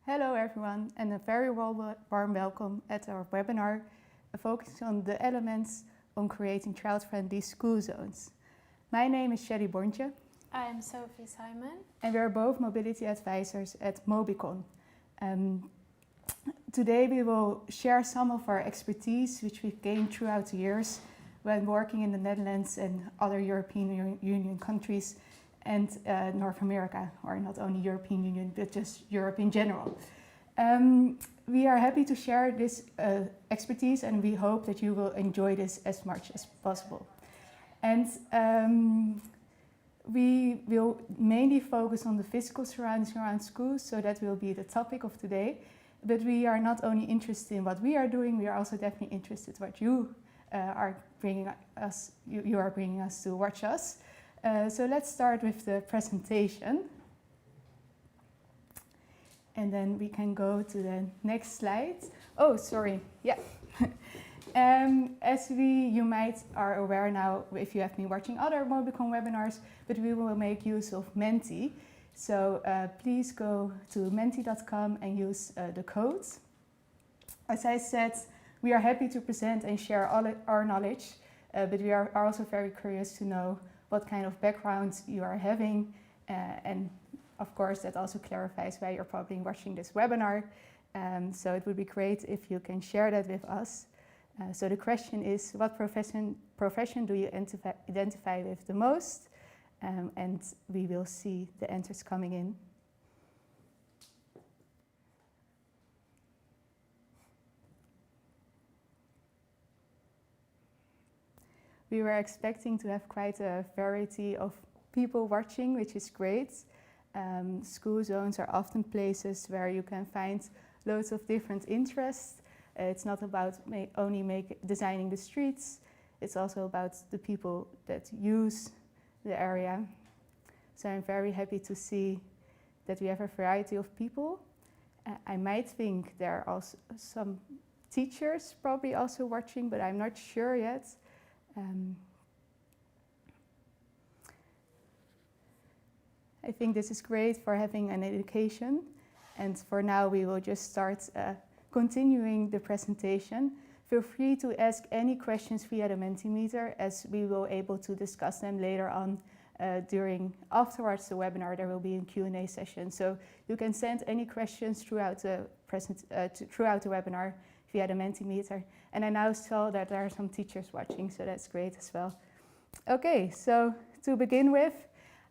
Hello everyone, and a very warm welcome at our webinar focusing on the elements on creating child-friendly school zones. My name is Shelley Bontje. I am Sophie Simon. And we are both mobility advisors at Mobycon. Today we will share some of our expertise which we've gained throughout the years when working in the Netherlands and other European Union countries and North America, or not only European Union, but just Europe in general. We are happy to share this expertise, and we hope that you will enjoy this as much as possible. And we will mainly focus on the physical surroundings around schools, so that will be the topic of today. But we are not only interested in what we are doing, we are also definitely interested in what you are bringing us to watch us. So let's start with the presentation. And then we can go to the next slide. Oh, sorry, yeah. As you might are aware now, if you have been watching other Mobycon webinars, but we will make use of Menti. So please go to menti.com and use the code. As I said, we are happy to present and share all our knowledge, but we are also very curious to know what kind of background you are having, and of course that also clarifies why you're probably watching this webinar. So it would be great if you can share that with us. So the question is, what profession do you identify with the most? And we will see the answers coming in. We were expecting to have quite a variety of people watching, which is great. School zones are often places where you can find loads of different interests. It's not about designing the streets, it's also about the people that use the area. So I'm very happy to see that we have a variety of people. I might think there are also some teachers probably also watching, but I'm not sure yet. I think this is great for having an education, and for now we will just start continuing the presentation. Feel free to ask any questions via the Mentimeter, as we will be able to discuss them later on afterwards the webinar. There will be a Q&A session, so you can send any questions throughout the webinar via the Mentimeter. And I now saw that there are some teachers watching, so that's great as well. Okay, so to begin with,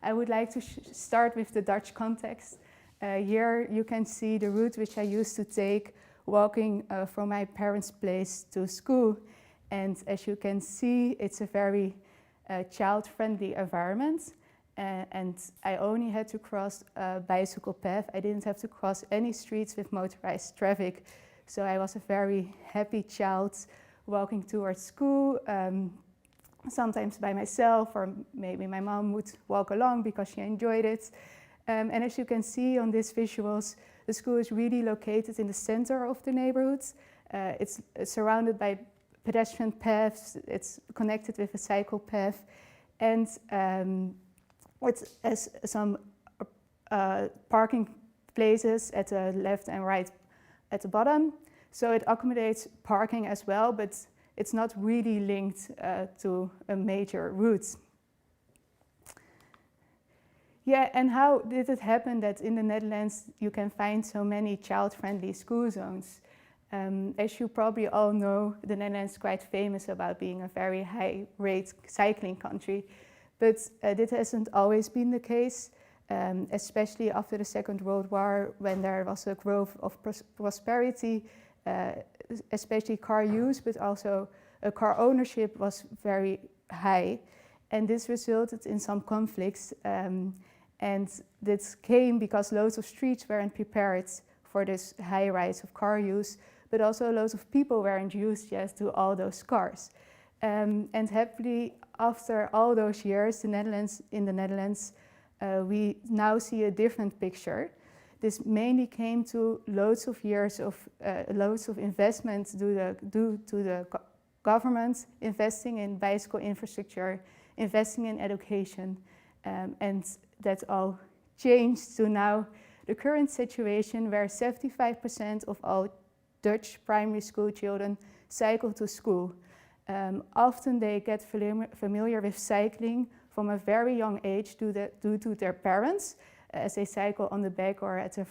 I would like to start with the Dutch context. Here you can see the route which I used to take walking from my parents' place to school. And as you can see, it's a very child-friendly environment. And I only had to cross a bicycle path. I didn't have to cross any streets with motorized traffic. So I was a very happy child walking towards school, sometimes by myself, or maybe my mom would walk along because she enjoyed it. And as you can see on these visuals, the school is really located in the center of the neighborhood. It's surrounded by pedestrian paths, it's connected with a cycle path, and it has some parking places at the left and right at the bottom. So it accommodates parking as well, but it's not really linked to a major route. Yeah, and how did it happen that in the Netherlands you can find so many child-friendly school zones? As you probably all know, the Netherlands is quite famous about being a very high-rate cycling country, but this hasn't always been the case, especially after the Second World War, when there was a growth of prosperity, especially car use, but also car ownership was very high. And this resulted in some conflicts, and this came because loads of streets weren't prepared for this high rise of car use, but also loads of people weren't used yet to all those cars. And happily, after all those years, in the Netherlands, we now see a different picture. This mainly came to loads of years of investment due to the government investing in bicycle infrastructure, investing in education, and that all changed to now the current situation where 75% of all Dutch primary school children cycle to school. Often they get familiar with cycling from a very young age due to their parents, as they cycle on the back or at the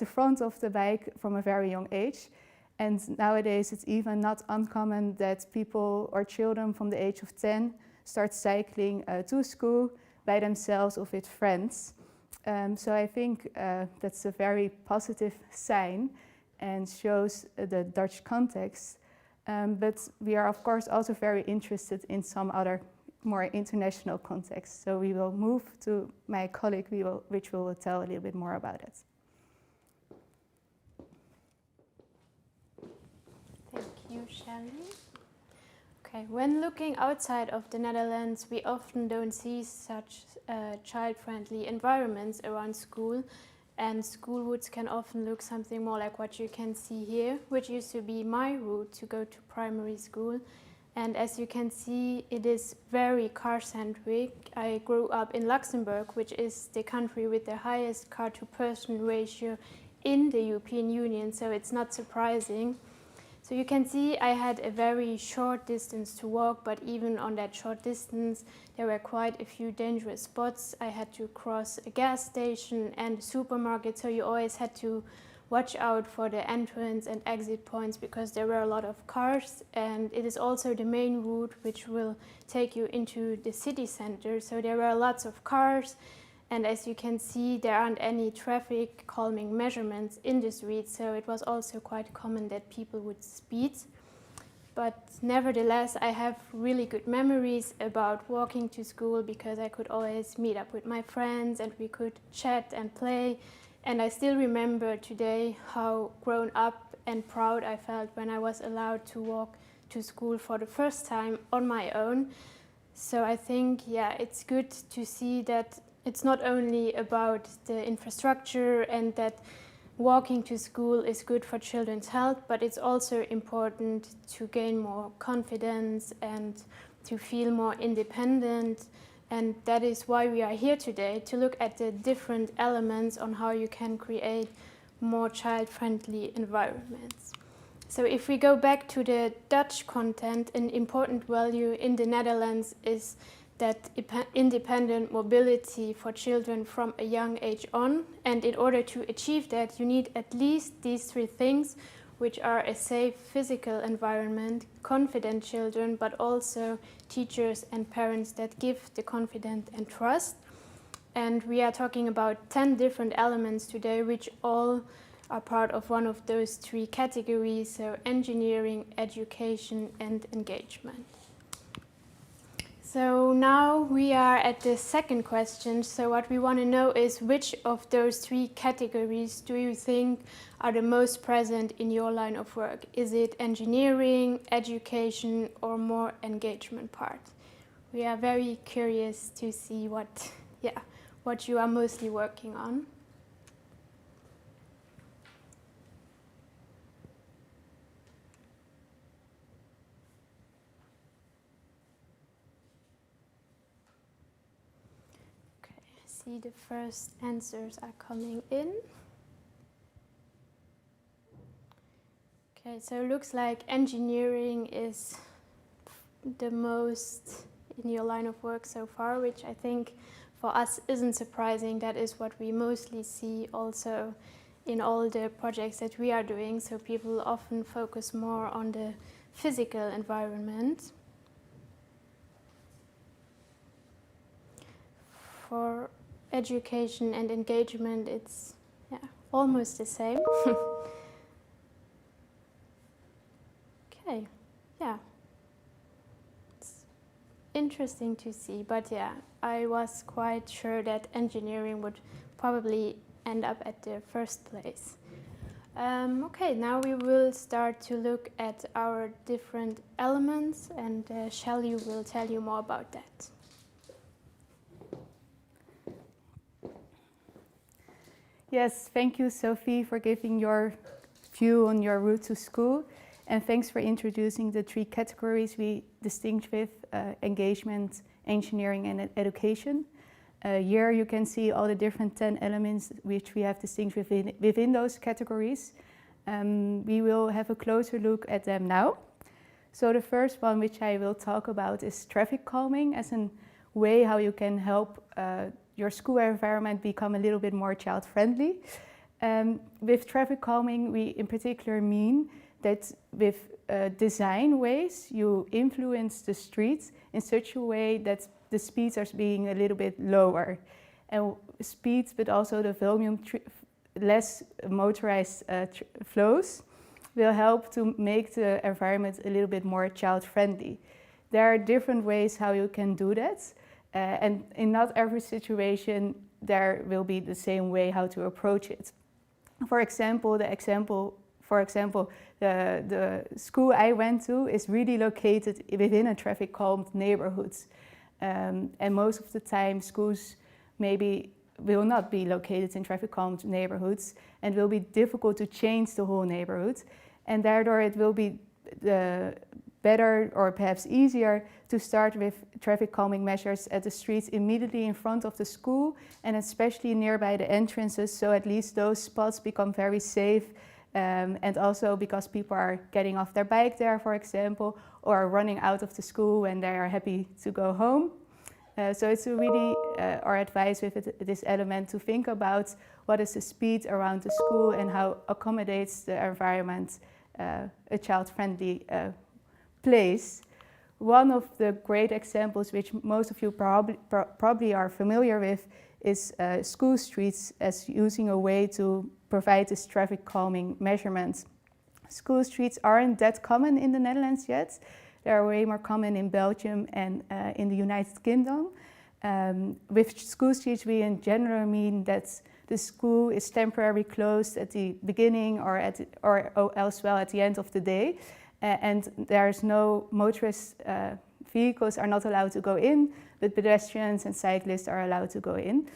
front of the bike from a very young age. And nowadays it's even not uncommon that people or children from the age of 10 start cycling to school by themselves or with friends. So I think that's a very positive sign and shows the Dutch context. But we are of course also very interested in some other more international contexts. So we will move to my colleague, which will tell a little bit more about it. Thank you, Shelley. Okay, when looking outside of the Netherlands, we often don't see such child-friendly environments around school, and school routes can often look something more like what you can see here, which used to be my route to go to primary school. And as you can see, it is very car-centric. I grew up in Luxembourg, which is the country with the highest car-to-person ratio in the European Union, so it's not surprising. So you can see I had a very short distance to walk, but even on that short distance, there were quite a few dangerous spots. I had to cross a gas station and a supermarket, so you always had to watch out for the entrance and exit points because there were a lot of cars, and it is also the main route which will take you into the city center. So there were lots of cars, and as you can see, there aren't any traffic calming measurements in the streets, so it was also quite common that people would speed. But nevertheless, I have really good memories about walking to school because I could always meet up with my friends and we could chat and play. And I still remember today how grown up and proud I felt when I was allowed to walk to school for the first time on my own. So I think, yeah, it's good to see that it's not only about the infrastructure and that walking to school is good for children's health, but it's also important to gain more confidence and to feel more independent. And that is why we are here today, to look at the different elements on how you can create more child-friendly environments. So if we go back to the Dutch content, an important value in the Netherlands is that independent mobility for children from a young age on. And in order to achieve that, you need at least these three things, which are a safe physical environment, confident children, but also teachers and parents that give the confidence and trust. And we are talking about 10 different elements today, which all are part of one of those three categories, so engineering, education, and engagement. So now we are at the second question. So what we want to know is which of those three categories do you think are the most present in your line of work? Is it engineering, education, or more engagement part? We are very curious to see what you are mostly working on. The first answers are coming in. Okay, so it looks like engineering is the most in your line of work so far, which I think for us isn't surprising. That is what we mostly see also in all the projects that we are doing. So people often focus more on the physical environment. For education and engagement, it's almost the same. Okay, it's interesting to see, but I was quite sure that engineering would probably end up at the first place. Okay, now we will start to look at our different elements, and Shelley will tell you more about that. Yes, thank you, Sophie, for giving your view on your route to school. And thanks for introducing the three categories we distinguish with engagement, engineering, and education. Here you can see all the different 10 elements which we have distinct within those categories. We will have a closer look at them now. So the first one which I will talk about is traffic calming as a way how you can help your school environment become a little bit more child-friendly. With traffic calming, we in particular mean that with design ways, you influence the streets in such a way that the speeds are being a little bit lower. And speeds, but also the volume, less motorized flows, will help to make the environment a little bit more child-friendly. There are different ways how you can do that. And in not every situation, there will be the same way how to approach it. For example, the school I went to is really located within a traffic calmed neighborhood. And most of the time schools maybe will not be located in traffic calmed neighborhoods and will be difficult to change the whole neighborhood. And therefore it will be better or perhaps easier to start with traffic calming measures at the streets immediately in front of the school and especially nearby the entrances, so at least those spots become very safe, and also because people are getting off their bike there, for example, or running out of the school when they are happy to go home. So it's really our advice with this element to think about what is the speed around the school and how accommodates the environment a child-friendly place. One of the great examples which most of you probably are familiar with is school streets as using a way to provide this traffic calming measurement. School streets aren't that common in the Netherlands yet. They are way more common in Belgium and in the United Kingdom. With school streets, we in general mean that the school is temporarily closed at the beginning or else well at the end of the day. And there's no motorist vehicles are not allowed to go in, but pedestrians and cyclists are allowed to go in.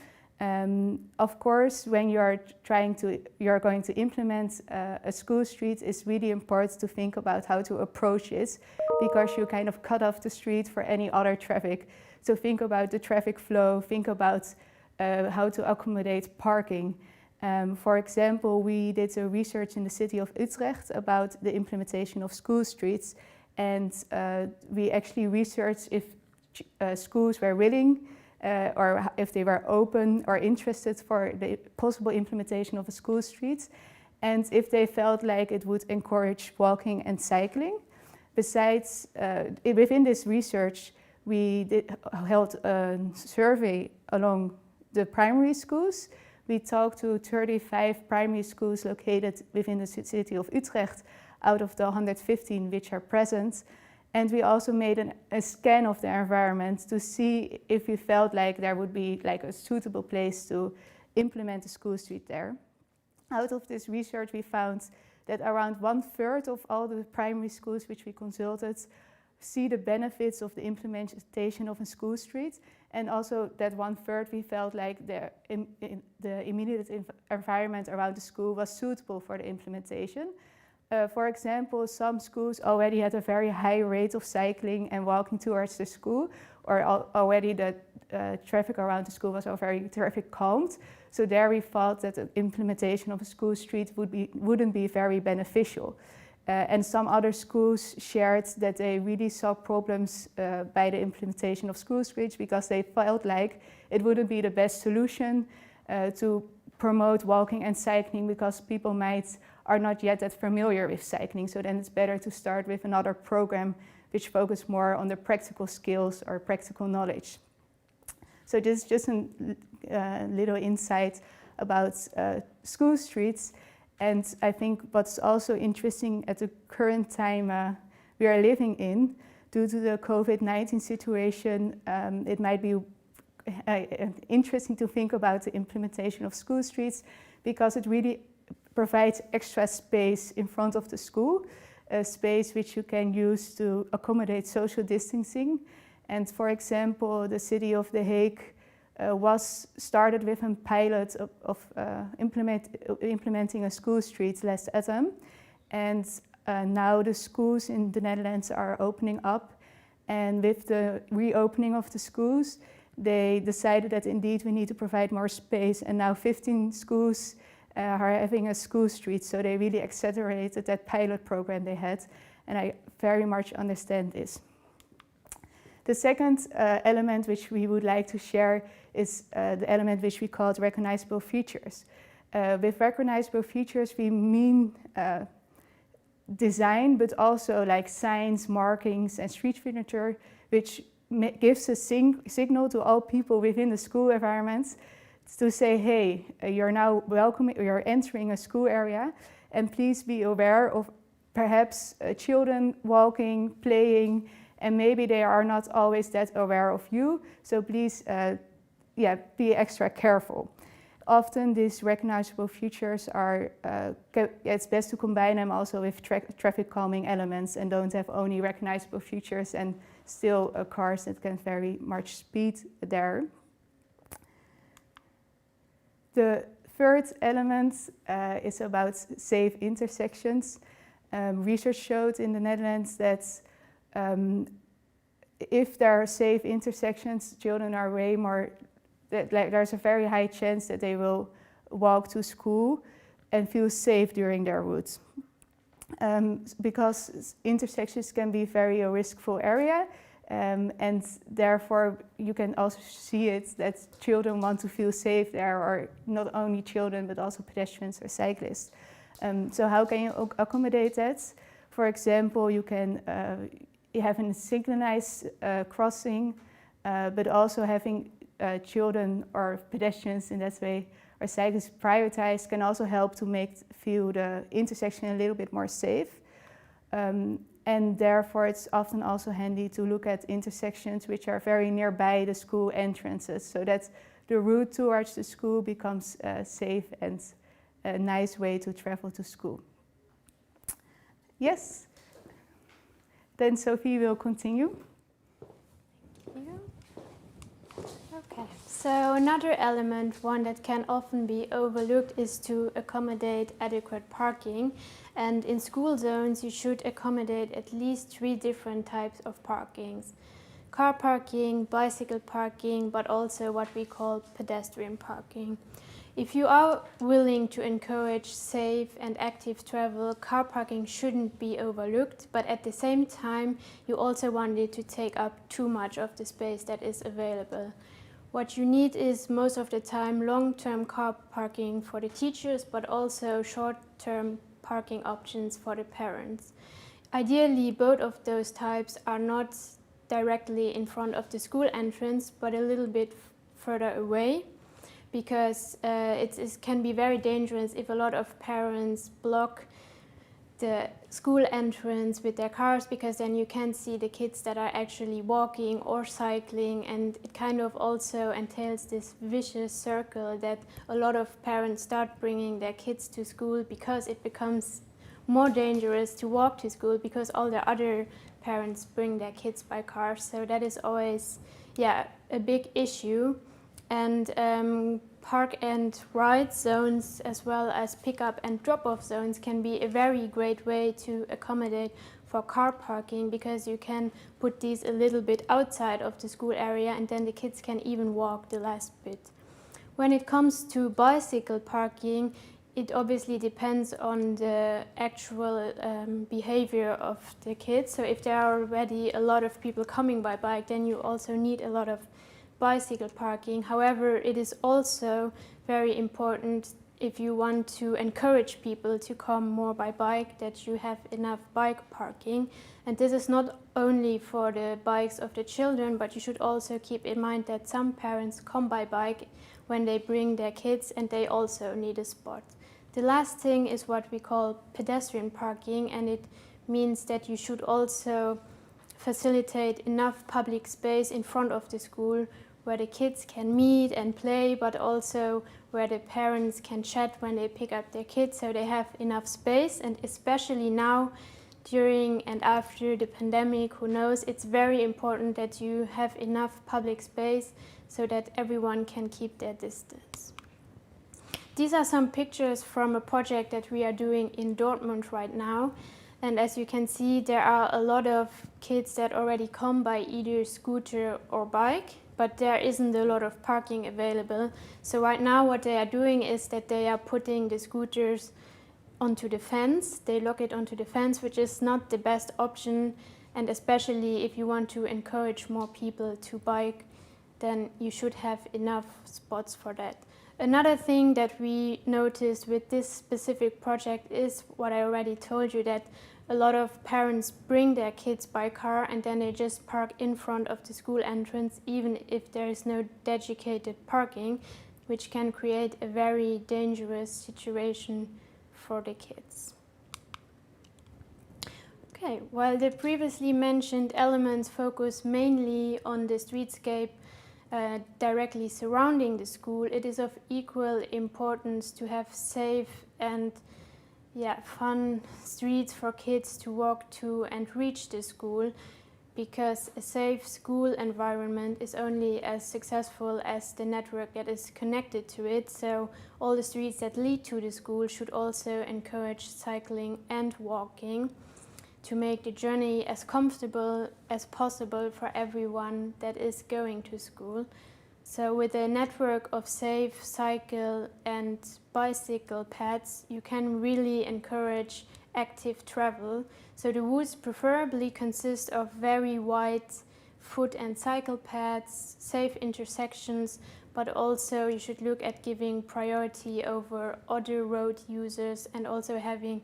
Of course, when you're going to implement a school street, it's really important to think about how to approach it, because you kind of cut off the street for any other traffic. So think about the traffic flow, think about how to accommodate parking. For example, we did a research in the city of Utrecht about the implementation of school streets, and we actually researched if schools were willing or if they were open or interested for the possible implementation of a school street, and if they felt like it would encourage walking and cycling. Besides, within this research, we held a survey along the primary schools. We talked to 35 primary schools located within the city of Utrecht out of the 115 which are present. And we also made a scan of the environment to see if we felt like there would be like a suitable place to implement a school street there. Out of this research, we found that around 1/3 of all the primary schools which we consulted see the benefits of the implementation of a school street, and also that 1/3 we felt like the immediate environment around the school was suitable for the implementation. For example, some schools already had a very high rate of cycling and walking towards the school, or already the traffic around the school was all very traffic calmed. So there we thought that the implementation of a school street wouldn't be very beneficial. And some other schools shared that they really saw problems by the implementation of school streets because they felt like it wouldn't be the best solution to promote walking and cycling, because people are not yet that familiar with cycling. So then it's better to start with another program which focuses more on the practical skills or practical knowledge. So this is just a little insight about school streets. And I think what's also interesting at the current time we are living in, due to the COVID-19 situation, it might be interesting to think about the implementation of school streets, because it really provides extra space in front of the school, a space which you can use to accommodate social distancing. And for example, the city of The Hague was started with a pilot of implementing a school street last autumn. And now the schools in the Netherlands are opening up. And with the reopening of the schools, they decided that indeed we need to provide more space, and now 15 schools are having a school street, so they really accelerated that pilot program they had, and I very much understand this. The second element which we would like to share is the element which we called recognizable features. With recognizable features we mean design, but also like signs, markings and street furniture, which gives a signal to all people within the school environment to say, hey, you're now welcome, you're entering a school area, and please be aware of perhaps children walking, playing, and maybe they are not always that aware of you, so please be extra careful. Often these recognizable features are, it's best to combine them also with traffic calming elements and don't have only recognizable features and still cars that can very much speed there. The third element is about safe intersections. Research showed in the Netherlands that if there are safe intersections, children are way more, there's a very high chance that they will walk to school and feel safe during their route. Because intersections can be very a riskful area, and therefore you can also see it that children want to feel safe there, or not only children but also pedestrians or cyclists. So how can you accommodate that? For example, you can have a synchronized crossing, but also having children or pedestrians in that way or cyclists prioritized can also help to feel the intersection a little bit more safe. And therefore it's often also handy to look at intersections which are very nearby the school entrances, so that the route towards the school becomes safe and a nice way to travel to school. Yes? Then Sophie will continue. Thank you. Okay, so another element, one that can often be overlooked, is to accommodate adequate parking. And in school zones, you should accommodate at least 3 different types of parkings. Car parking, bicycle parking, but also what we call pedestrian parking. If you are willing to encourage safe and active travel, car parking shouldn't be overlooked, but at the same time, you also want it to take up too much of the space that is available. What you need is most of the time long-term car parking for the teachers, but also short-term parking options for the parents. Ideally, both of those types are not directly in front of the school entrance, but a little bit further away, because it can be very dangerous if a lot of parents block the school entrance with their cars, because then you can't see the kids that are actually walking or cycling, and it kind of also entails this vicious circle that a lot of parents start bringing their kids to school because it becomes more dangerous to walk to school because all the other parents bring their kids by car. So that is always a big issue. And park and ride zones, as well as pick-up and drop-off zones, can be a very great way to accommodate for car parking, because you can put these a little bit outside of the school area and then the kids can even walk the last bit. When it comes to bicycle parking, it obviously depends on the actual behavior of the kids. So if there are already a lot of people coming by bike, then you also need a lot of bicycle parking. However, it is also very important, if you want to encourage people to come more by bike, that you have enough bike parking. And this is not only for the bikes of the children, but you should also keep in mind that some parents come by bike when they bring their kids and they also need a spot. The last thing is what we call pedestrian parking, and it means that you should also facilitate enough public space in front of the school where the kids can meet and play, but also where the parents can chat when they pick up their kids, so they have enough space. And especially now, during and after the pandemic, who knows, it's very important that you have enough public space so that everyone can keep their distance. These are some pictures from a project that we are doing in Dortmund right now. And as you can see, there are a lot of kids that already come by either scooter or bike, but there isn't a lot of parking available. So right now what they are doing is that they are putting the scooters onto the fence. They lock it onto the fence, which is not the best option, and especially if you want to encourage more people to bike, then you should have enough spots for that. Another thing that we noticed with this specific project is what I already told you, that a lot of parents bring their kids by car and then they just park in front of the school entrance, even if there is no dedicated parking, which can create a very dangerous situation for the kids. Okay, while the previously mentioned elements focus mainly on the streetscape directly surrounding the school, it is of equal importance to have safe and fun streets for kids to walk to and reach the school, because a safe school environment is only as successful as the network that is connected to it. So all the streets that lead to the school should also encourage cycling and walking to make the journey as comfortable as possible for everyone that is going to school. So with a network of safe cycle and bicycle paths, you can really encourage active travel. So the routes preferably consist of very wide foot and cycle paths, safe intersections, but also you should look at giving priority over other road users and also having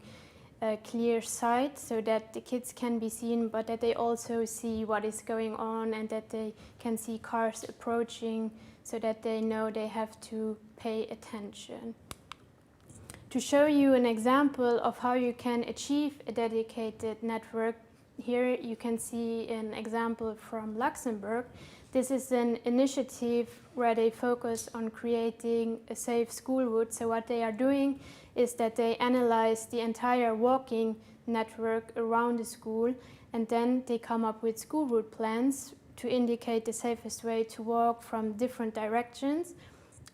a clear sight so that the kids can be seen, but that they also see what is going on and that they can see cars approaching so that they know they have to pay attention. To show you an example of how you can achieve a dedicated network, here you can see an example from Luxembourg. This is an initiative where they focus on creating a safe school route. So what they are doing is that they analyze the entire walking network around the school, and then they come up with school route plans to indicate the safest way to walk from different directions.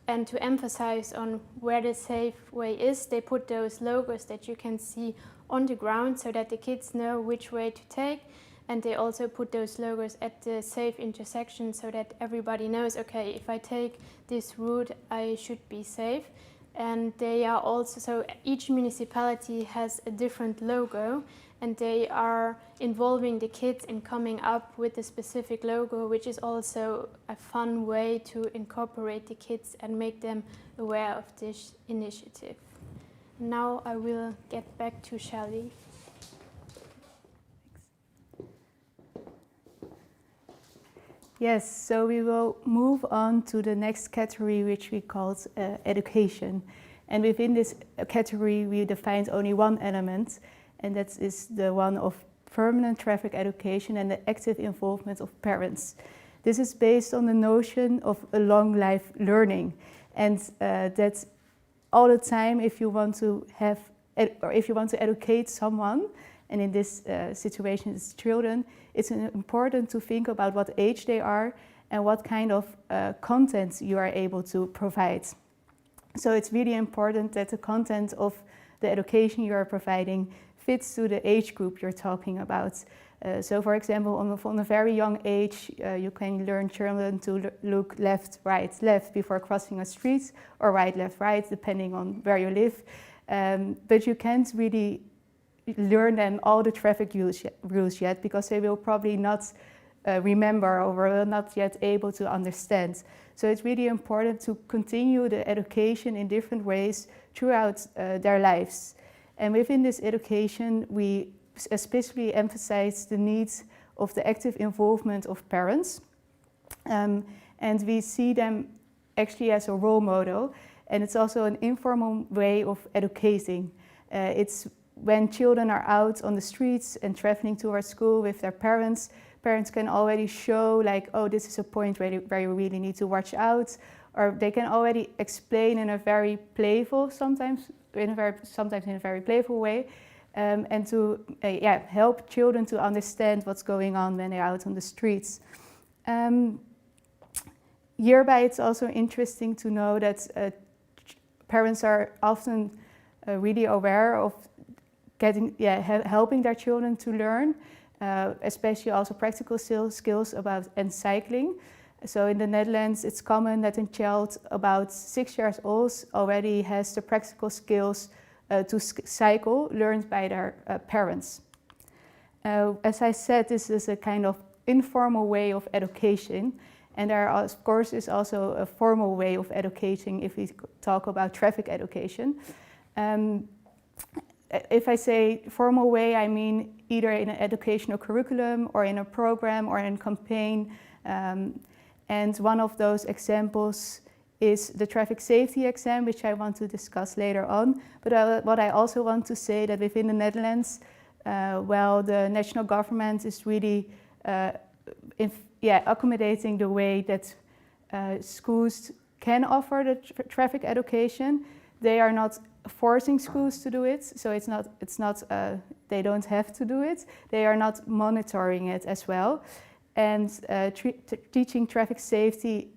And to emphasize on where the safe way is, they put those logos that you can see on the ground so that the kids know which way to take. And they also put those logos at the safe intersection so that everybody knows, okay, if I take this route, I should be safe. And they are also, so each municipality has a different logo, and they are involving the kids in coming up with a specific logo, which is also a fun way to incorporate the kids and make them aware of this initiative. Now I will get back to Shelley. Yes, so we will move on to the next category, which we called education. And within this category, we defined only one element, and that is the one of permanent traffic education and the active involvement of parents. This is based on the notion of a long life learning, and that all the time, if you want to educate someone, and in this situation it's children, it's important to think about what age they are and what kind of content you are able to provide. So it's really important that the content of the education you are providing fits to the age group you're talking about. So for example, from a very young age, you can learn children to look left, right, left before crossing a street, or right, left, right, depending on where you live. But you can't really learn them all the traffic rules yet, because they will probably not remember or will not yet able to understand. So it's really important to continue the education in different ways throughout their lives. And within this education, we especially emphasize the needs of the active involvement of parents. And we see them actually as a role model. And it's also an informal way of educating. It's when children are out on the streets and traveling towards school with their parents, parents can already show like, oh, this is a point where you really need to watch out. Or they can already explain in a very playful, sometimes in a very playful way, and to help children to understand what's going on when they're out on the streets. Hereby, it's also interesting to know that parents are often really aware of helping their children to learn, especially also practical skills about cycling. So in the Netherlands, it's common that a child about 6 years old already has the practical skills to cycle learned by their parents. As I said, this is a kind of informal way of education, and there, of course, is also a formal way of educating if we talk about traffic education. If I say formal way, I mean either in an educational curriculum or in a program or in a campaign. And one of those examples is the traffic safety exam, which I want to discuss later on. But what I also want to say that within the Netherlands, the national government is really accommodating the way that schools can offer the traffic education. They are not forcing schools to do it, so they don't have to do it. They are not monitoring it as well. And teaching traffic safety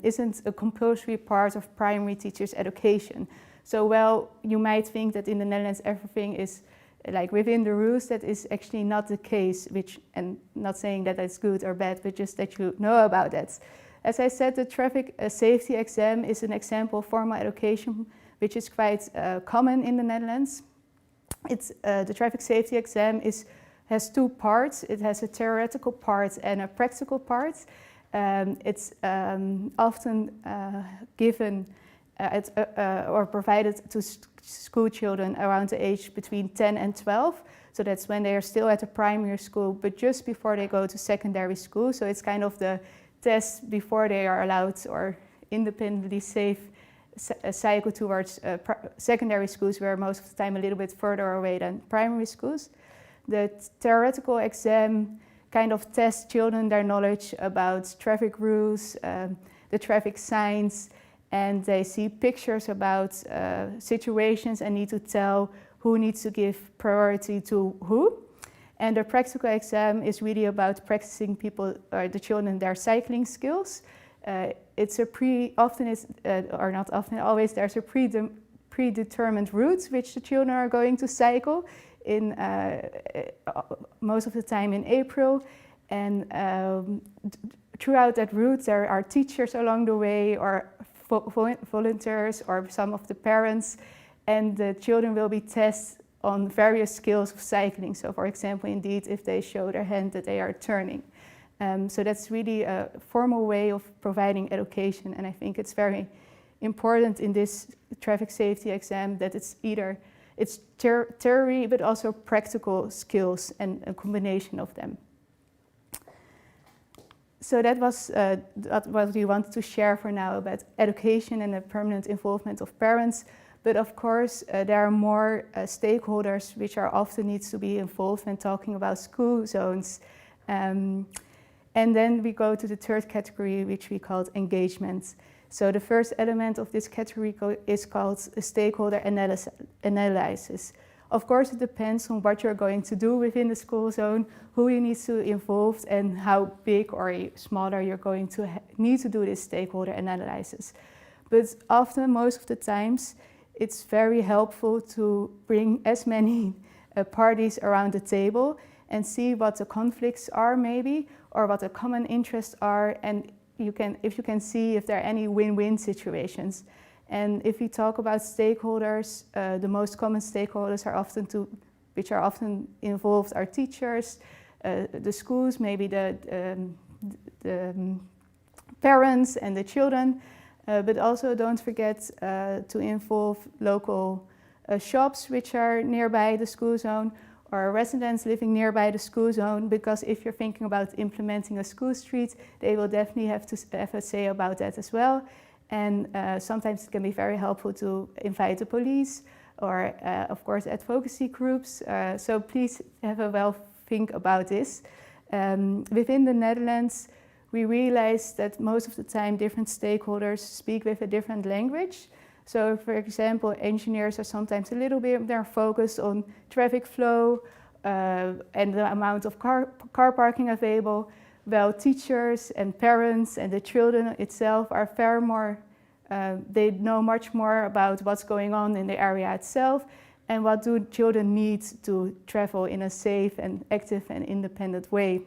isn't a compulsory part of primary teachers' education. So you might think that in the Netherlands everything is like within the rules. That is actually not the case, and not saying that it's good or bad, but just that you know about that. As I said, the traffic safety exam is an example of formal education which is quite common in the Netherlands. The traffic safety exam has two parts. It has a theoretical part and a practical part. It's often given or provided to school children around the age between 10 and 12. So that's when they are still at the primary school, but just before they go to secondary school. So it's kind of the test before they are allowed or independently safe cycle towards secondary schools, where most of the time a little bit further away than primary schools. The theoretical exam kind of tests children their knowledge about traffic rules, the traffic signs, and they see pictures about situations and need to tell who needs to give priority to who. And the practical exam is really about practicing the children their cycling skills. There's a predetermined route which the children are going to cycle in most of the time in April, and throughout that route there are teachers along the way or volunteers or some of the parents, and the children will be tested on various skills of cycling. So for example, indeed, if they show their hand that they are turning. So that's really a formal way of providing education, and I think it's very important in this traffic safety exam that it's theory but also practical skills and a combination of them. So that was what we wanted to share for now about education and the permanent involvement of parents. But of course, there are more stakeholders which are often needs to be involved when talking about school zones. And then we go to the third category, which we called engagement. So the first element of this category is called a stakeholder analysis. Of course, it depends on what you're going to do within the school zone, who you need to involve, and how big or smaller you're going to need to do this stakeholder analysis. But often, most of the times, it's very helpful to bring as many parties around the table and see what the conflicts are maybe, or what the common interests are, and if you can see if there are any win-win situations. And if we talk about stakeholders, the most common stakeholders which are often involved are teachers, the schools, maybe the parents and the children, but also don't forget to involve local shops which are nearby the school zone, or residents living nearby the school zone, because if you're thinking about implementing a school street, they will definitely have to have a say about that as well. And sometimes it can be very helpful to invite the police or, of course, advocacy groups. So please have a think about this. Within the Netherlands, we realize that most of the time different stakeholders speak with a different language. So, for example, engineers are sometimes a little bit more focused on traffic flow and the amount of car parking available, while teachers and parents and the children itself are far more, they know much more about what's going on in the area itself and what do children need to travel in a safe and active and independent way.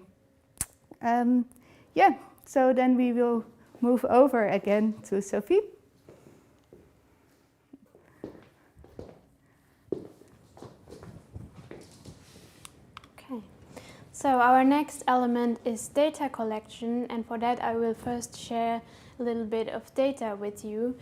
Yeah, So then we will move over again to Sophie. Okay, so our next element is data collection, and for that I will first share a little bit of data with you.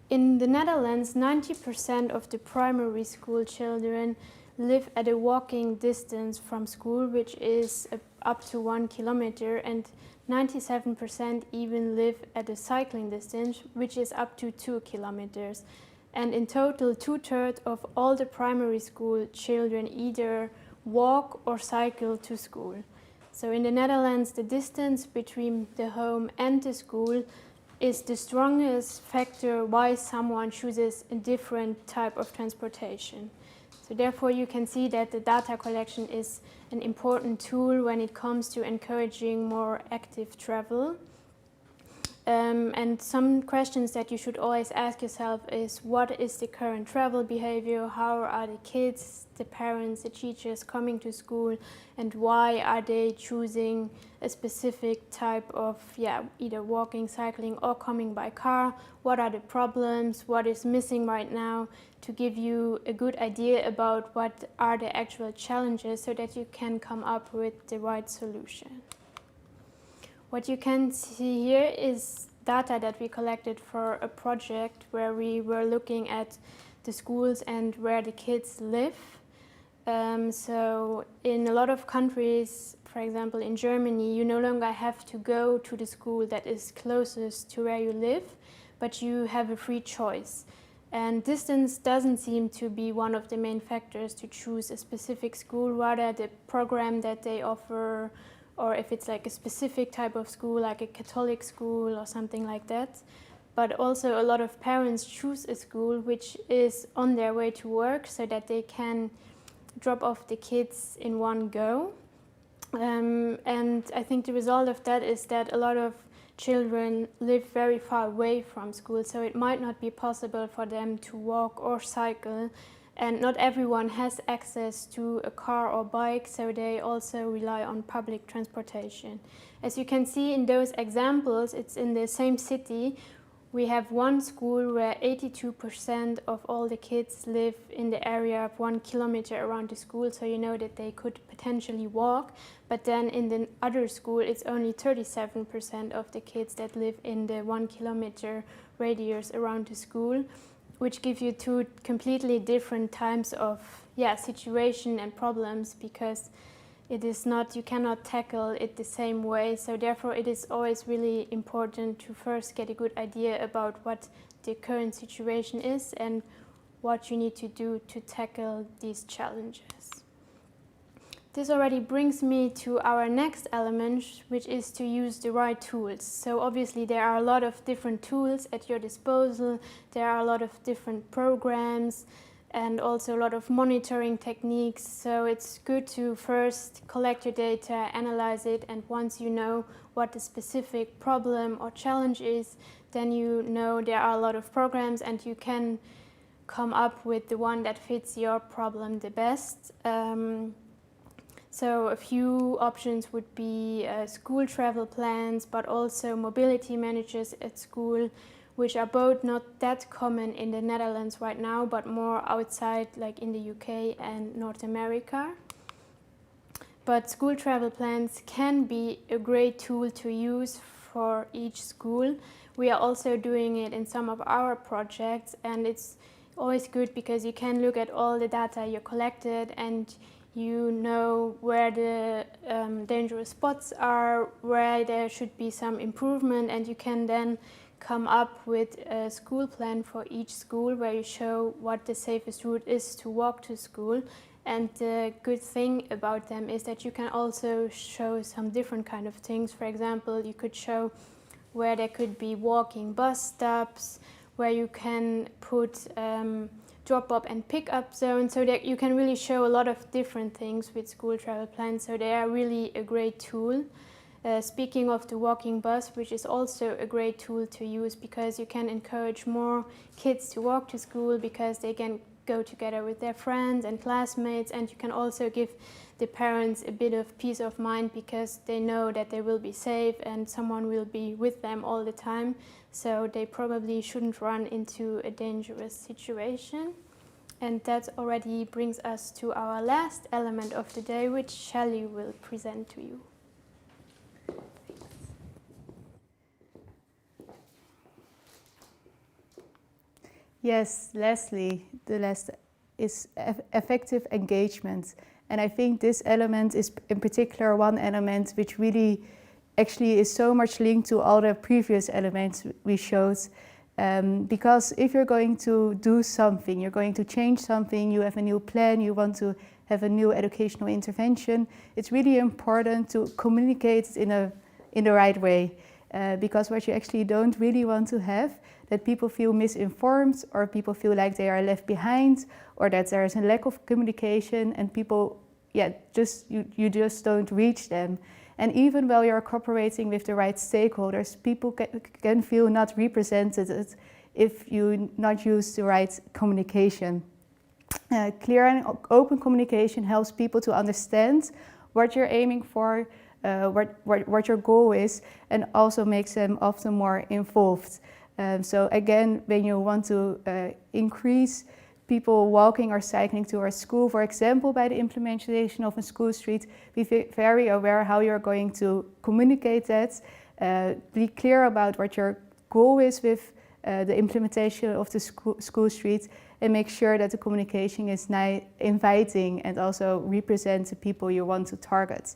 In the Netherlands, 90% of the primary school children live at a walking distance from school, which is up to 1 kilometer, and 97% even live at a cycling distance, which is up to 2 kilometers. And in total, 2/3 of all the primary school children either walk or cycle to school. So in the Netherlands, the distance between the home and the school is the strongest factor why someone chooses a different type of transportation. So therefore you can see that the data collection is an important tool when it comes to encouraging more active travel. And some questions that you should always ask yourself is, what is the current travel behavior? How are the kids, the parents, the teachers coming to school? And why are they choosing a specific type of, either walking, cycling, or coming by car? What are the problems? What is missing right now? To give you a good idea about what are the actual challenges so that you can come up with the right solution. What you can see here is data that we collected for a project where we were looking at the schools and where the kids live. So in a lot of countries, for example in Germany, you no longer have to go to the school that is closest to where you live, but you have a free choice. And distance doesn't seem to be one of the main factors to choose a specific school, rather the program that they offer, or if it's like a specific type of school, like a Catholic school or something like that. But also a lot of parents choose a school which is on their way to work so that they can drop off the kids in one go. And I think the result of that is that a lot of children live very far away from school, so it might not be possible for them to walk or cycle. And not everyone has access to a car or bike, so they also rely on public transportation. As you can see in those examples, it's in the same city. We have one school where 82% of all the kids live in the area of 1 kilometer around the school, so you know that they could potentially walk. But then in the other school, it's only 37% of the kids that live in the 1 kilometer radius around the school, which give you two completely different types of situation and problems, because it is not, you cannot tackle it the same way. So therefore it is always really important to first get a good idea about what the current situation is and what you need to do to tackle these challenges. This already brings me to our next element, which is to use the right tools. So obviously there are a lot of different tools at your disposal. There are a lot of different programs and also a lot of monitoring techniques. So it's good to first collect your data, analyze it, and once you know what the specific problem or challenge is, then you know there are a lot of programs and you can come up with the one that fits your problem the best. So a few options would be school travel plans, but also mobility managers at school, which are both not that common in the Netherlands right now, but more outside, like in the UK and North America. But school travel plans can be a great tool to use for each school. We are also doing it in some of our projects, and it's always good because you can look at all the data you collected and you know where the dangerous spots are, where there should be some improvement, and you can then come up with a school plan for each school where you show what the safest route is to walk to school. And the good thing about them is that you can also show some different kind of things. For example, you could show where there could be walking bus stops, where you can put drop-off and pick-up zones, so that you can really show a lot of different things with school travel plans. So they are really a great tool. Speaking of the walking bus, which is also a great tool to use because you can encourage more kids to walk to school because they can go together with their friends and classmates, and you can also give the parents a bit of peace of mind because they know that they will be safe and someone will be with them all the time, so they probably shouldn't run into a dangerous situation. And that already brings us to our last element of the day, which Shelley will present to you. Yes, lastly, the last is effective engagement. And I think this element is in particular one element which really actually is so much linked to all the previous elements we showed. Because if you're going to do something, you're going to change something, you have a new plan, you want to have a new educational intervention, it's really important to communicate in the right way. Because what you actually don't really want to have, that people feel misinformed, or people feel like they are left behind, or that there is a lack of communication and people, you just don't reach them. And even while you're cooperating with the right stakeholders, people can feel not represented if you not use the right communication. Clear and open communication helps people to understand what you're aiming for, what your goal is, and also makes them often more involved. So again, when you want to increase people walking or cycling to our school, for example, by the implementation of a school street, be very aware how you're going to communicate that. Be clear about what your goal is with the implementation of the school street, and make sure that the communication is inviting and also represents the people you want to target.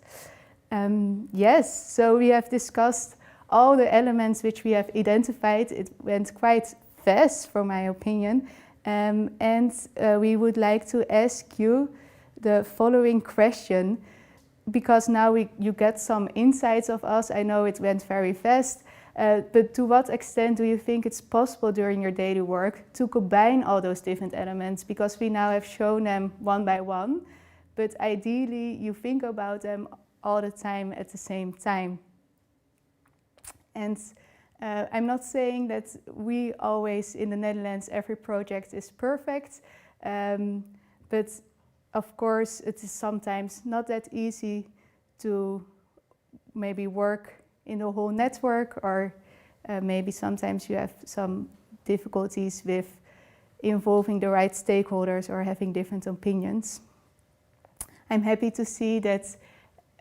Yes, so we have discussed all the elements which we have identified. It went quite fast, from my opinion. We would like to ask you the following question, because now you get some insights of us. I know it went very fast, but to what extent do you think it's possible during your daily work to combine all those different elements? Because we now have shown them one by one, but ideally you think about them all the time at the same time. And I'm not saying that we always, in the Netherlands, every project is perfect, but of course it is sometimes not that easy to maybe work in the whole network, or maybe sometimes you have some difficulties with involving the right stakeholders or having different opinions. I'm happy to see that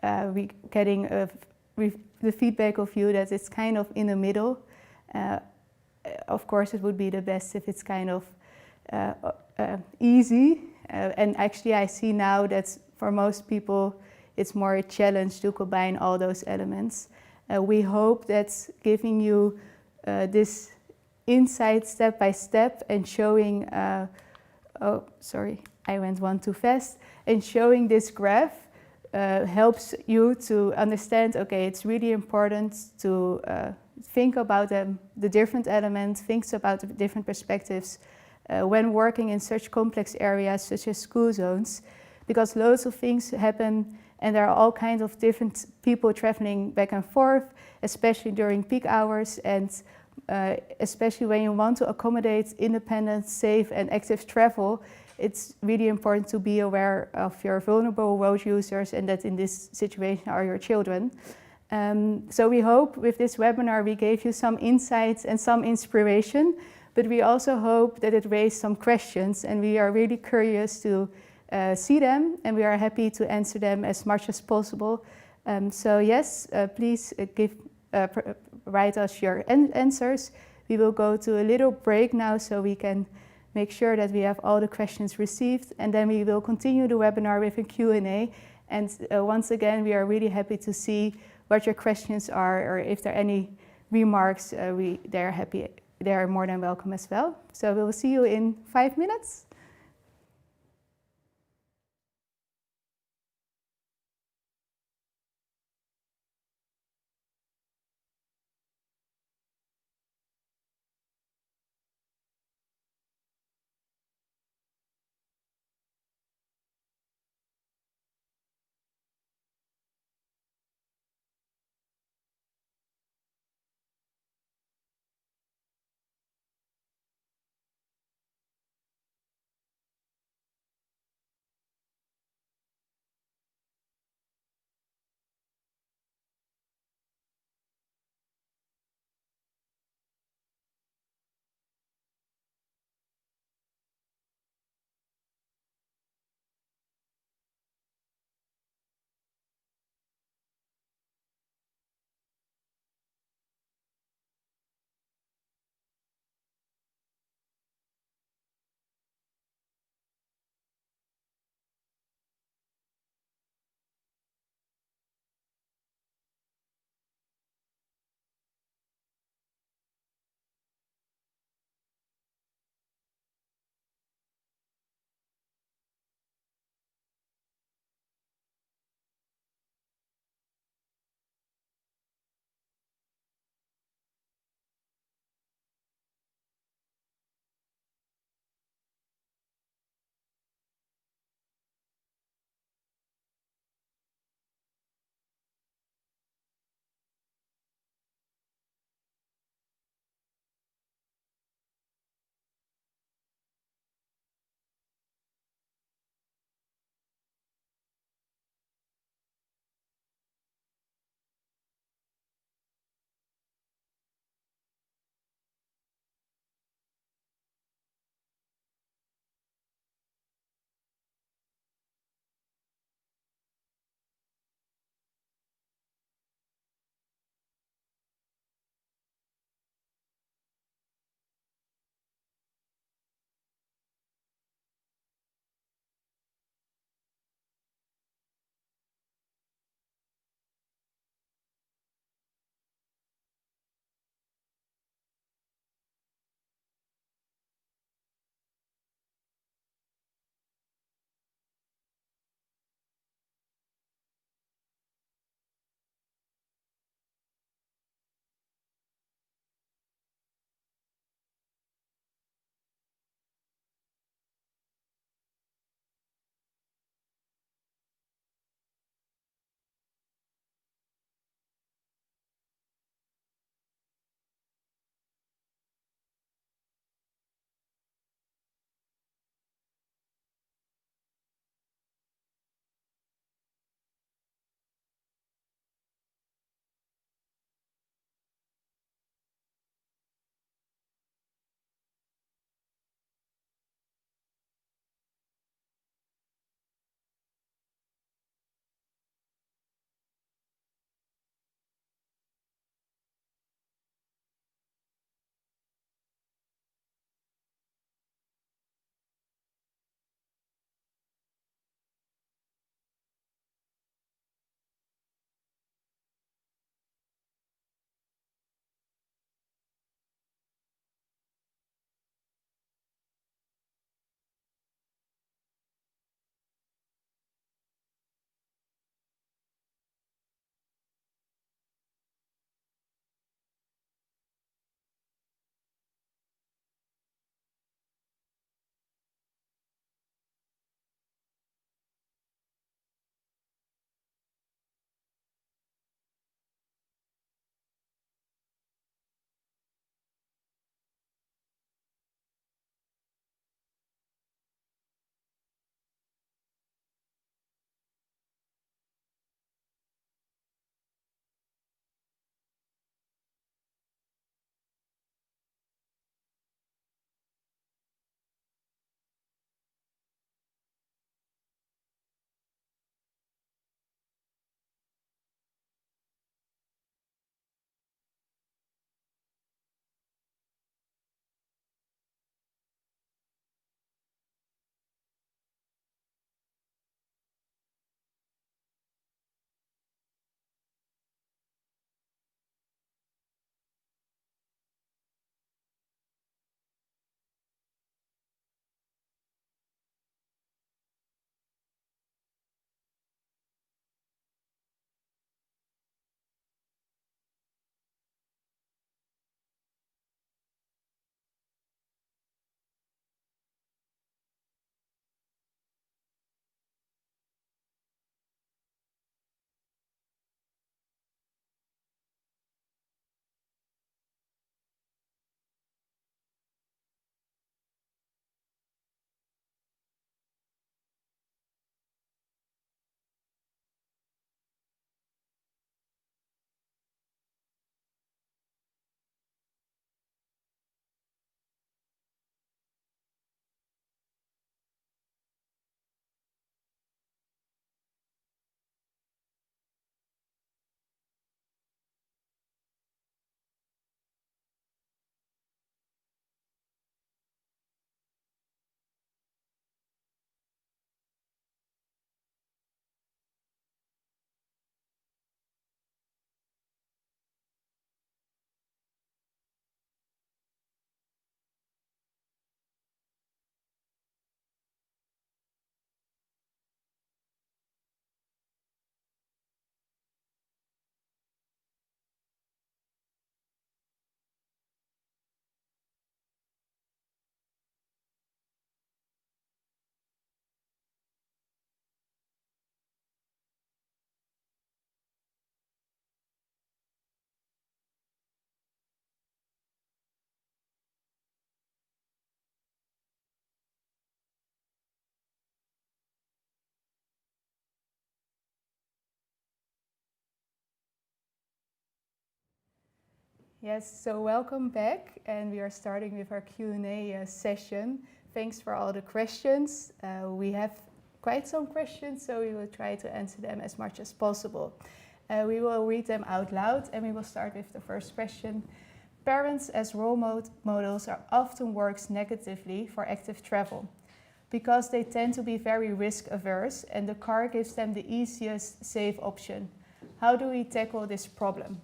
we're getting the feedback of you that it's kind of in the middle. Of course, it would be the best if it's kind of easy. And actually, I see now that for most people, it's more a challenge to combine all those elements. We hope that giving you this insight step by step and showing, oh, sorry, I went one too fast, and showing this graph helps you to understand, okay, it's really important to think about the different elements, think about the different perspectives when working in such complex areas such as school zones, because loads of things happen and there are all kinds of different people traveling back and forth, especially during peak hours, and especially when you want to accommodate independent, safe and active travel. It's really important to be aware of your vulnerable road users, and that in this situation are your children. So we hope with this webinar we gave you some insights and some inspiration, but we also hope that it raised some questions, and we are really curious to see them, and we are happy to answer them as much as possible. So yes, please write us your answers. We will go to a little break now so we can make sure that we have all the questions received, and then we will continue the webinar with a Q&A. And once again, we are really happy to see what your questions are, or if there are any remarks, they are more than welcome as well. So we will see you in 5 minutes. Yes, so welcome back, and we are starting with our Q&A session. Thanks for all the questions. We have quite some questions, so we will try to answer them as much as possible. We will read them out loud, and we will start with the first question. Parents as role models are often worked negatively for active travel because they tend to be very risk averse and the car gives them the easiest safe option. How do we tackle this problem?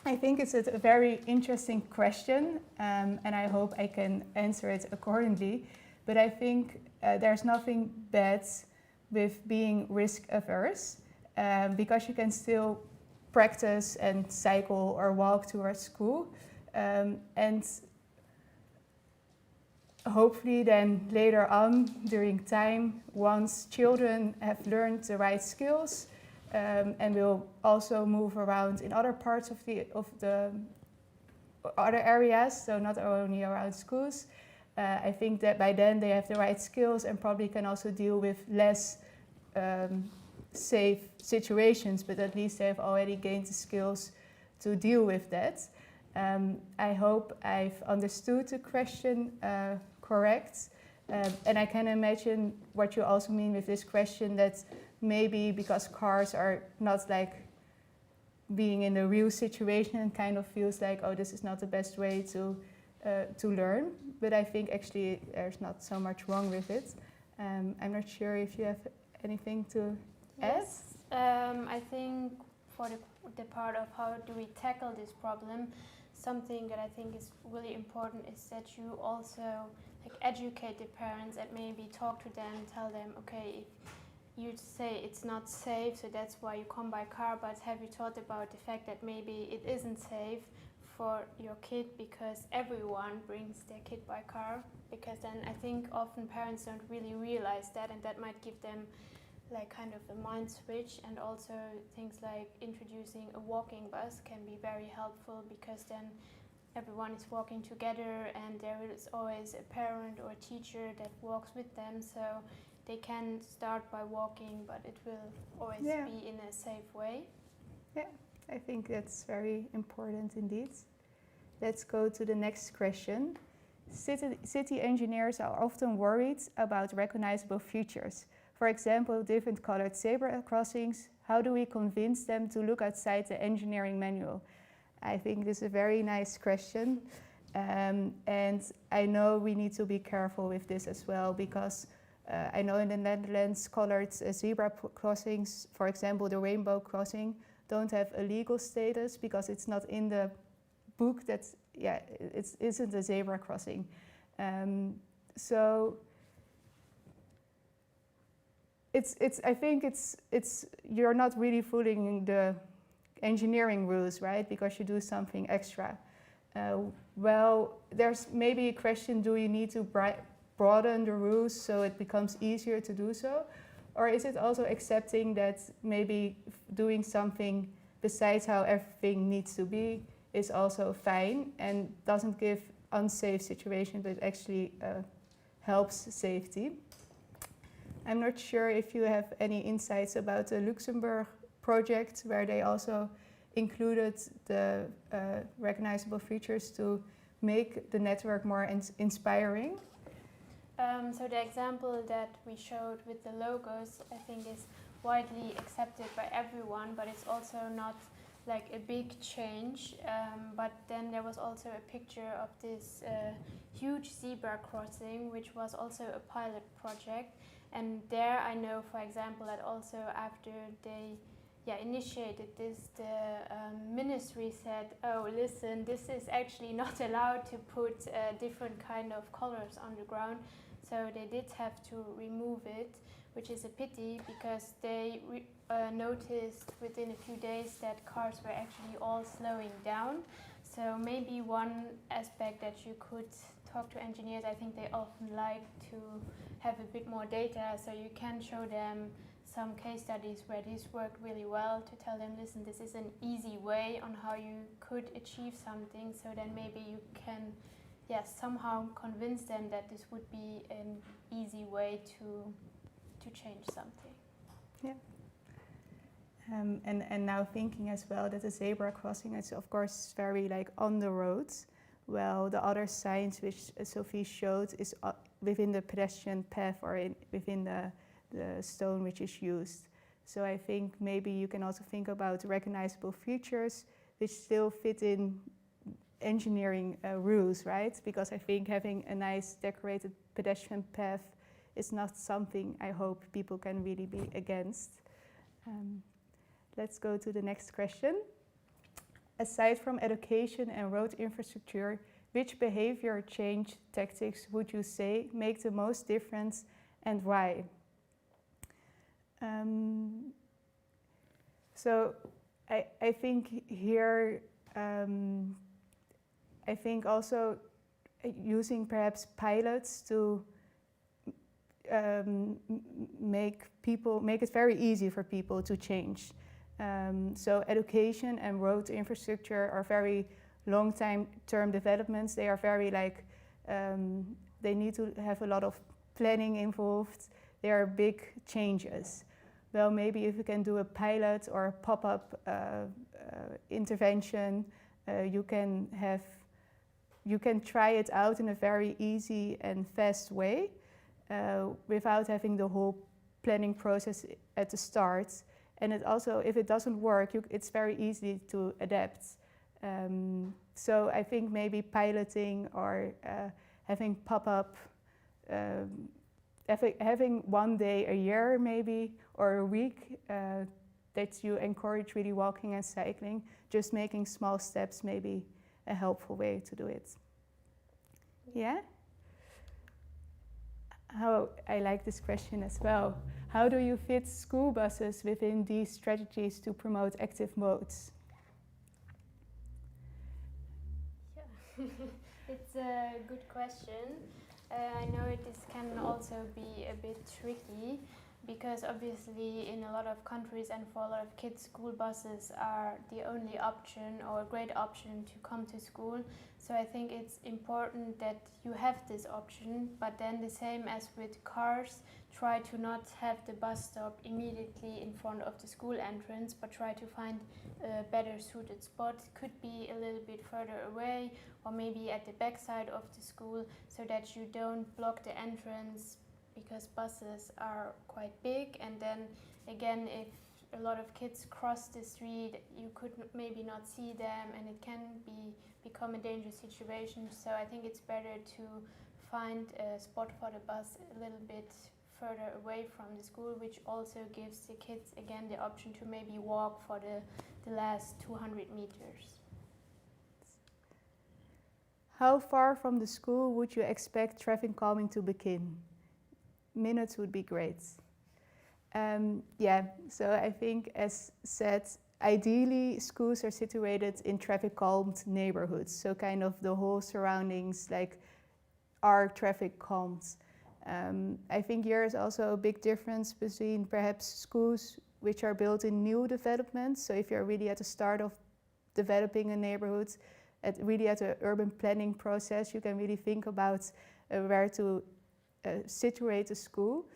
I think it's a very interesting question, and I hope I can answer it accordingly. But I think there's nothing bad with being risk averse, because you can still practice and cycle or walk towards school, and hopefully then later on during time, once children have learned the right skills, and will also move around in other parts of the other areas, so not only around schools. I think that by then they have the right skills and probably can also deal with less safe situations, but at least they have already gained the skills to deal with that. I hope I've understood the question correct, and I can imagine what you also mean with this question, that maybe because cars are not like being in the real situation and kind of feels like, oh, this is not the best way to learn. But I think actually there's not so much wrong with it. I'm not sure if you have anything to add. Yes, I think for the part of how do we tackle this problem, something that I think is really important is that you also like educate the parents and maybe talk to them, tell them, okay, if you say it's not safe, so that's why you come by car, but have you thought about the fact that maybe it isn't safe for your kid because everyone brings their kid by car? Because then I think often parents don't really realize that, and that might give them like kind of a mind switch. And also things like introducing a walking bus can be very helpful, because then everyone is walking together and there is always a parent or a teacher that walks with them, so they can start by walking, but it will always be in a safe way. Yeah, I think that's very important indeed. Let's go to the next question. City engineers are often worried about recognizable features. For example, different colored zebra crossings. How do we convince them to look outside the engineering manual? I think this is a very nice question. And I know we need to be careful with this as well, because I know in the Netherlands, colored zebra crossings, for example, the rainbow crossing, don't have a legal status because it's not in the book. That's it isn't a zebra crossing. So I think it's you're not really following the engineering rules, right? Because you do something extra. Well, there's maybe a question: do you need to broaden the rules so it becomes easier to do so? Or is it also accepting that maybe doing something besides how everything needs to be is also fine and doesn't give unsafe situation, but actually helps safety? I'm not sure if you have any insights about the Luxembourg project, where they also included the recognizable features to make the network more inspiring. So the example that we showed with the logos, I think, is widely accepted by everyone, but it's also not like a big change. But then there was also a picture of this huge zebra crossing, which was also a pilot project. And there I know, for example, that also after they initiated this, the ministry said, oh, listen, this is actually not allowed to put different kind of colors on the ground. So they did have to remove it, which is a pity, because they noticed within a few days that cars were actually all slowing down. So maybe one aspect that you could talk to engineers, I think they often like to have a bit more data, so you can show them some case studies where this worked really well, to tell them, listen, this is an easy way on how you could achieve something, so then maybe you can somehow convince them that this would be an easy way to change something. Yeah. And now thinking as well that the zebra crossing is of course very like on the road, while the other signs which Sophie showed is within the pedestrian path or within the stone which is used. So I think maybe you can also think about recognizable features which still fit in engineering rules, right? Because I think having a nice decorated pedestrian path is not something I hope people can really be against. Let's go to the next question. Aside from education and road infrastructure, which behavior change tactics would you say make the most difference and why? So I think here, I think also using perhaps pilots to make it very easy for people to change. So education and road infrastructure are very long-term developments. They are very like, they need to have a lot of planning involved. They are big changes. Well, maybe if you can do a pilot or a pop-up intervention, you can try it out in a very easy and fast way without having the whole planning process at the start. And it also, if it doesn't work, it's very easy to adapt. So I think maybe piloting or having pop-up, having one day a year maybe, or a week, that you encourage really walking and cycling, just making small steps may be a helpful way to do it. Yeah? I like this question as well. How do you fit school buses within these strategies to promote active modes? Yeah, it's a good question. I know this can also be a bit tricky because obviously in a lot of countries and for a lot of kids, school buses are the only option or a great option to come to school. So I think it's important that you have this option, but then the same as with cars, try to not have the bus stop immediately in front of the school entrance, but try to find a better suited spot. Could be a little bit further away or maybe at the back side of the school so that you don't block the entrance, because buses are quite big, and then again if a lot of kids cross the street you could maybe not see them and it can become a dangerous situation. So I think it's better to find a spot for the bus a little bit further away from the school, which also gives the kids again the option to maybe walk for the last 200 meters. How far from the school would you expect traffic calming to begin? Minutes would be great. Yeah, so I think as said, ideally schools are situated in traffic calmed neighborhoods. So kind of the whole surroundings like are traffic calmed. I think here is also a big difference between perhaps schools which are built in new developments. So if you're really at the start of developing a neighborhood, really at the urban planning process, you can really think about where to situate a school.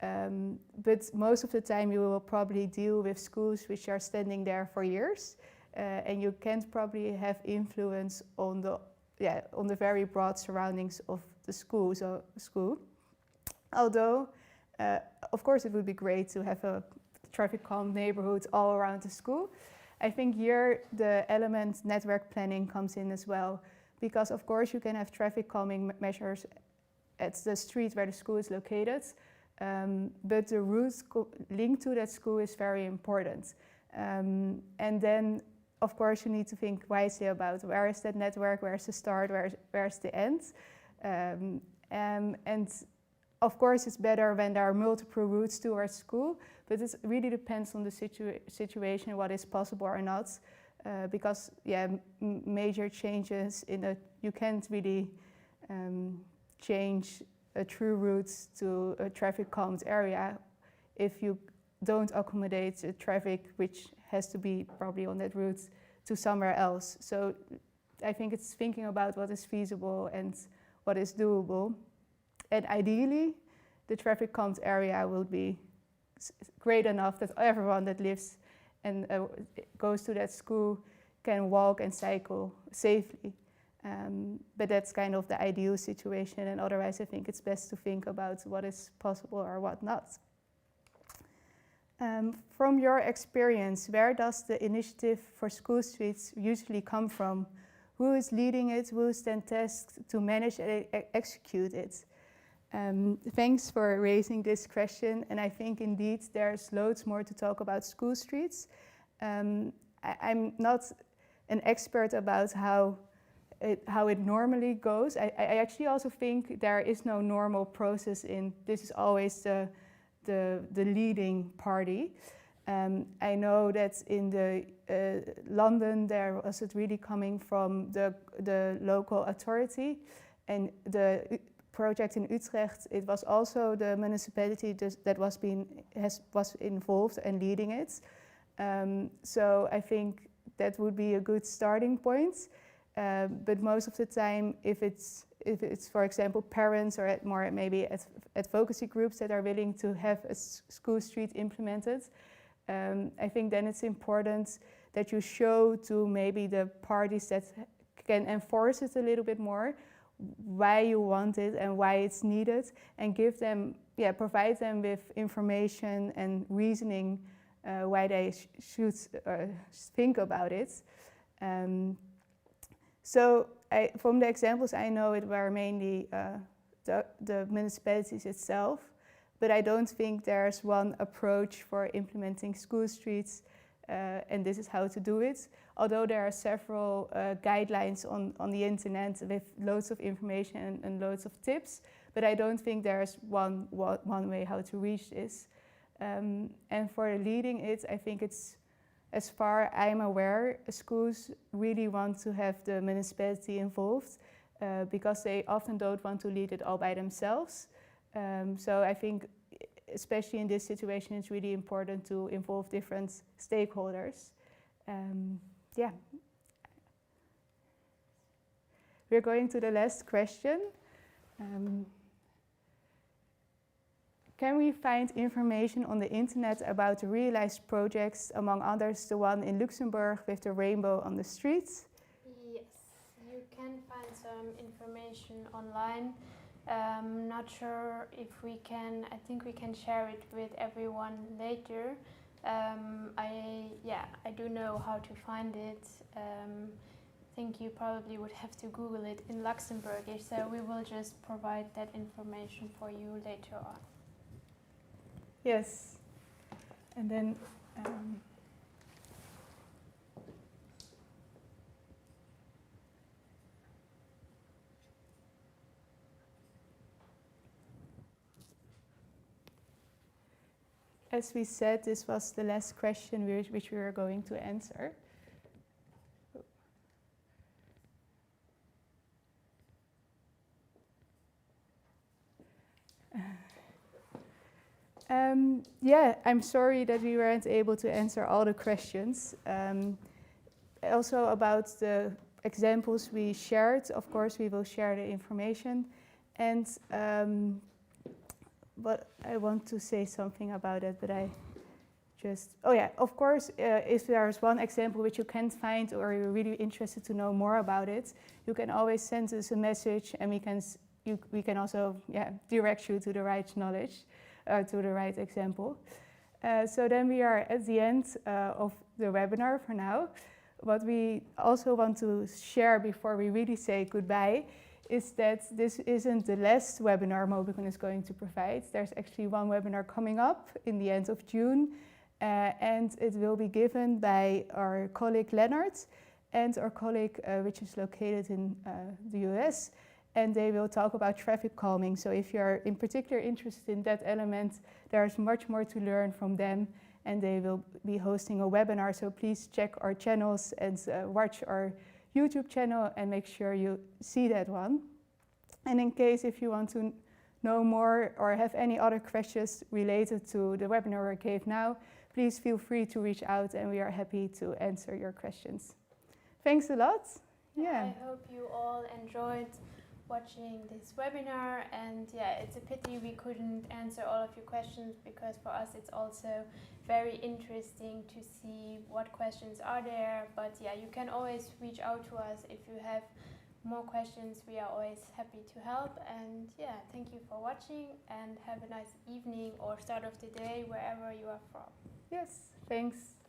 But most of the time you will probably deal with schools which are standing there for years, and you can't probably have influence on the very broad surroundings of the school. Although, of course, it would be great to have a traffic calm neighborhood all around the school. I think here the element network planning comes in as well, because of course you can have traffic calming measures at the street where the school is located, but the route linked to that school is very important. And then, of course, you need to think wisely about where is that network, where's the start, where's the end. And of course, it's better when there are multiple routes towards school, but it really depends on the situation, what is possible or not, because major changes you can't really change a true route to a traffic calmed area if you don't accommodate the traffic which has to be probably on that route to somewhere else. So I think it's thinking about what is feasible and what is doable. And ideally, the traffic calmed area will be great enough that everyone that lives and goes to that school can walk and cycle safely. But that's kind of the ideal situation, and otherwise I think it's best to think about what is possible or what not. From your experience, where does the initiative for school streets usually come from? Who is leading it? Who is then tasked to manage and execute it? Thanks for raising this question, and I think indeed there's loads more to talk about school streets. I'm not an expert about how it normally goes. I actually also think there is no normal process in this is always the leading party. I know that in London there was it really coming from the local authority, and the project in Utrecht, it was also the municipality that was involved and leading it. So I think that would be a good starting point. But most of the time, if it's for example parents or maybe advocacy groups that are willing to have a school street implemented, I think then it's important that you show to maybe the parties that can enforce it a little bit more why you want it and why it's needed, and provide them with information and reasoning why they should think about it. So from the examples I know, it were mainly the municipalities itself, but I don't think there's one approach for implementing school streets, and this is how to do it. Although there are several guidelines on the internet with loads of information and loads of tips, but I don't think there's one way how to reach this. And for leading it, I think it's, as far I'm aware, schools really want to have the municipality involved because they often don't want to lead it all by themselves. So I think, especially in this situation, it's really important to involve different stakeholders. Yeah. We're going to the last question. Can we find information on the internet about the realized projects, among others the one in Luxembourg with the rainbow on the streets? Yes, you can find some information online. Not sure if we can, I think we can share it with everyone later. I do know how to find it. I think you probably would have to Google it in Luxembourgish, so we will just provide that information for you later on. Yes, and then as we said, this was the last question which we were going to answer. Yeah, I'm sorry that we weren't able to answer all the questions. Also about the examples we shared, of course we will share the information. And but I want to say something about it, but I just, oh yeah, of course, if there's one example which you can't find or you're really interested to know more about it, you can always send us a message, and we can also direct you to the right knowledge. To the right example. So then we are at the end of the webinar for now. What we also want to share before we really say goodbye is that this isn't the last webinar Mobycon is going to provide. There's actually one webinar coming up in the end of June, and it will be given by our colleague Leonard and our colleague which is located in the US. And they will talk about traffic calming. So if you're in particular interested in that element, there's much more to learn from them, and they will be hosting a webinar. So please check our channels and watch our YouTube channel and make sure you see that one. And in case if you want to know more or have any other questions related to the webinar I gave now, please feel free to reach out, and we are happy to answer your questions. Thanks a lot. I hope you all enjoyed watching this webinar, and yeah, it's a pity we couldn't answer all of your questions, because for us it's also very interesting to see what questions are there. But yeah, you can always reach out to us if you have more questions. We are always happy to help. And yeah, thank you for watching, and have a nice evening or start of the day wherever you are from. Yes, thanks.